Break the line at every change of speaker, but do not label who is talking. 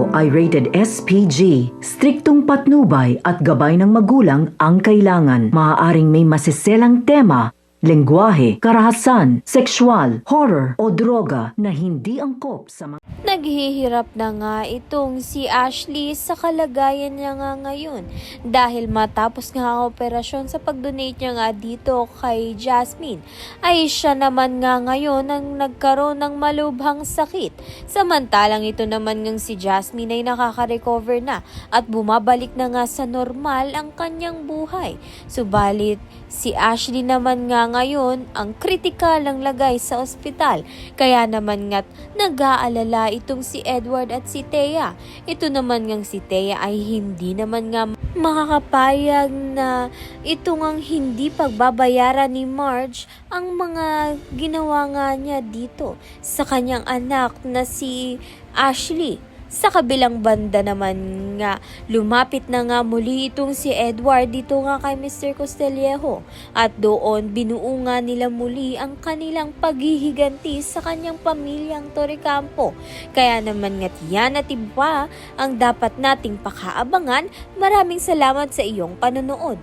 ito ay rated SPG. Striktong patnubay at gabay ng magulang ang kailangan. Maaaring may masiselang tema, lengguwahe, karahasan, sexual, horror o droga na hindi angkop sa mga...
Naghihirap na nga itong si Ashley sa kalagayan niya nga ngayon dahil matapos nga ang operasyon sa pag-donate niya nga dito kay Jasmine ay siya naman nga ngayon ang nagkaroon ng malubhang sakit. Samantalang ito naman ngang si Jasmine ay nakaka-recover na at bumabalik na nga sa normal ang kanyang buhay. Subalit si Ashley naman nga ngayon ang kritikal ang lagay sa ospital kaya naman nga't nag-aalala itong si Edward at si Thea. Ito naman ngang si Thea ay hindi naman nga makakapayag na ito ngang hindi pagbabayaran ni Marge ang mga ginawa nga niya dito sa kanyang anak na si Ashley. Sa kabilang banda naman nga, lumapit na nga muli itong si Edward dito nga kay Mr. Costelejo at doon binuo nga nila muli ang kanilang paghihiganti sa kanyang pamilyang Torrecampo. Kaya naman nga't yan at iba ang dapat nating pakaabangan. Maraming salamat sa iyong panonood.